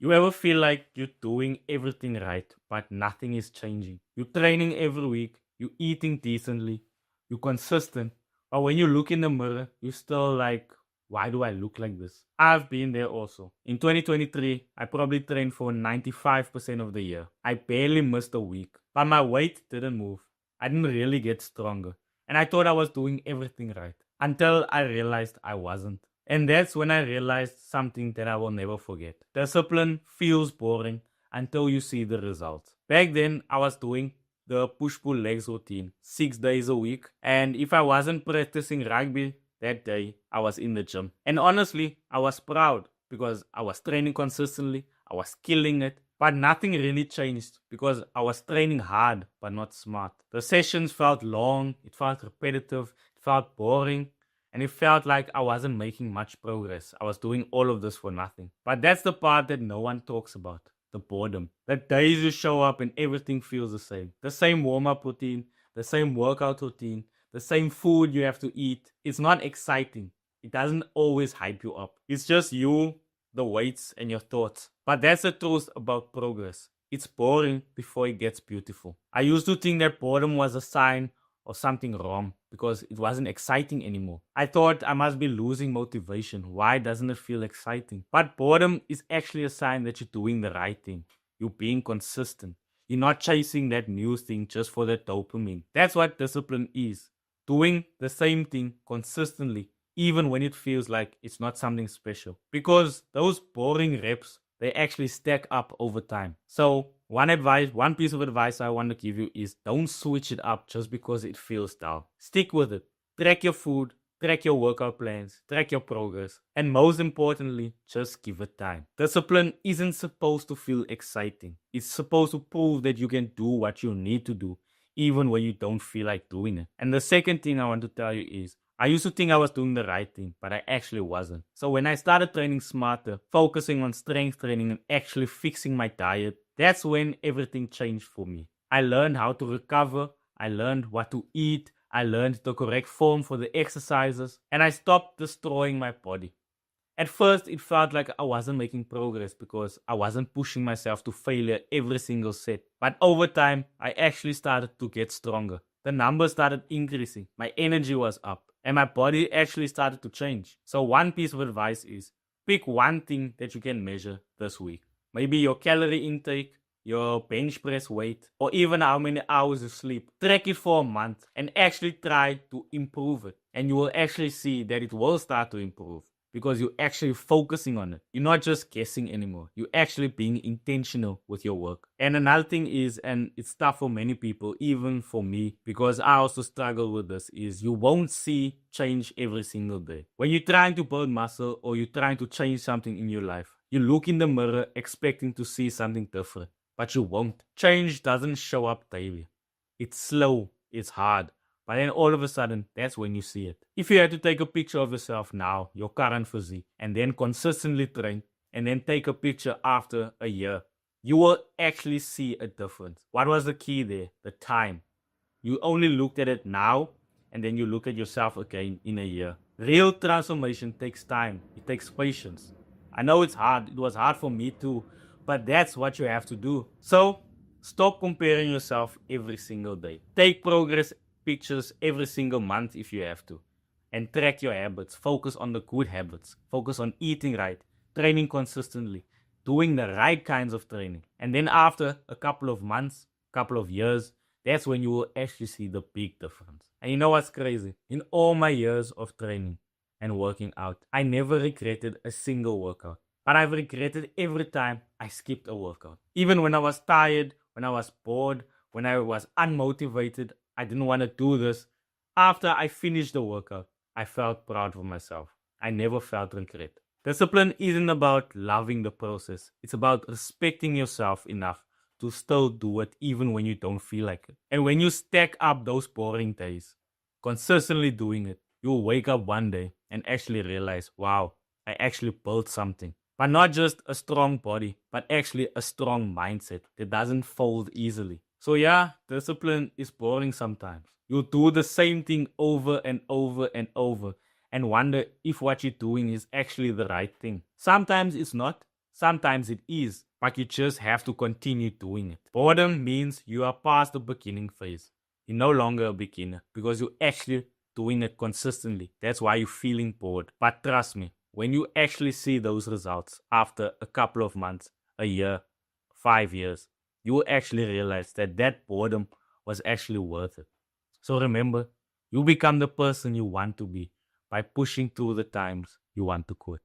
You ever feel like you're doing everything right, but nothing is changing? You're training every week, you're eating decently, you're consistent, but when you look in the mirror, you're still like, why do I look like this? I've been there also. In 2023, I probably trained for 95% of the year. I barely missed a week, but my weight didn't move. I didn't really get stronger, and I thought I was doing everything right until I realized I wasn't. And that's when I realized something that I will never forget. Discipline feels boring until you see the results. Back then, I was doing the push pull legs routine 6 days a week. And if I wasn't practicing rugby that day, I was in the gym. And honestly, I was proud because I was training consistently, I was killing it. But nothing really changed because I was training hard but not smart. The sessions felt long, it felt repetitive, it felt boring, and it felt like I wasn't making much progress. I was doing all of this for nothing. But that's the part that no one talks about, the boredom. The days you show up and everything feels the same. The same warm up routine, the same workout routine, the same food you have to eat. It's not exciting. It doesn't always hype you up. It's just you, the weights, and your thoughts. But that's the truth about progress. It's boring before it gets beautiful. I used to think that boredom was a sign or something wrong because it wasn't exciting anymore. I thought I must be losing motivation. Why doesn't it feel exciting? But boredom is actually a sign that you're doing the right thing. You're being consistent. You're not chasing that new thing just for the dopamine. That's what discipline is. Doing the same thing consistently, even when it feels like it's not something special. Because those boring reps, they actually stack up over time. So one piece of advice I want to give you is don't switch it up just because it feels dull. Stick with it. Track your food, track your workout plans, track your progress, and most importantly, just give it time. Discipline isn't supposed to feel exciting. It's supposed to prove that you can do what you need to do, even when you don't feel like doing it. And the second thing I want to tell you is I used to think I was doing the right thing, but I actually wasn't. So when I started training smarter, focusing on strength training and actually fixing my diet, that's when everything changed for me. I learned how to recover, I learned what to eat, I learned the correct form for the exercises, and I stopped destroying my body. At first, it felt like I wasn't making progress because I wasn't pushing myself to failure every single set. But over time, I actually started to get stronger. The numbers started increasing, my energy was up, and my body actually started to change. So, one piece of advice is pick one thing that you can measure this week. Maybe your calorie intake, your bench press weight, or even how many hours you sleep. Track it for a month and actually try to improve it. And you will actually see that it will start to improve because you're actually focusing on it. You're not just guessing anymore. You're actually being intentional with your work. And another thing is, and it's tough for many people, even for me, because I also struggle with this, is you won't see change every single day. When you're trying to build muscle or you're trying to change something in your life, you look in the mirror expecting to see something different, but you won't. Change doesn't show up daily. It's slow, it's hard, but then all of a sudden, that's when you see it. If you had to take a picture of yourself now, your current physique, and then consistently train, and then take a picture after a year, you will actually see a difference. What was the key there? The time. You only looked at it now, and then you look at yourself again in a year. Real transformation takes time. It takes patience. I know it's hard. It was hard for me too, but that's what you have to do. So, stop comparing yourself every single day. Take progress pictures every single month if you have to. And track your habits. Focus on the good habits. Focus on eating right, training consistently, doing the right kinds of training. And then after a couple of months, couple of years, that's when you will actually see the big difference. And you know what's crazy? In all my years of training and working out, I never regretted a single workout. But I've regretted every time I skipped a workout. Even when I was tired, when I was bored, when I was unmotivated, I didn't want to do this. After I finished the workout, I felt proud of myself. I never felt regret. Discipline isn't about loving the process. It's about respecting yourself enough to still do it even when you don't feel like it. And when you stack up those boring days, consistently doing it, you'll wake up one day and actually realize, wow, I actually built something. But not just a strong body, but actually a strong mindset that doesn't fold easily. So yeah, discipline is boring sometimes. You'll do the same thing over and over and over and wonder if what you're doing is actually the right thing. Sometimes it's not, Sometimes it is, but you just have to continue doing it. Boredom means you are past the beginning phase. You're no longer a beginner because you're actually doing it consistently. That's why you're feeling bored. But trust me, when you actually see those results after a couple of months, a year, 5 years, you will actually realize that that boredom was actually worth it. So remember, you become the person you want to be by pushing through the times you want to quit.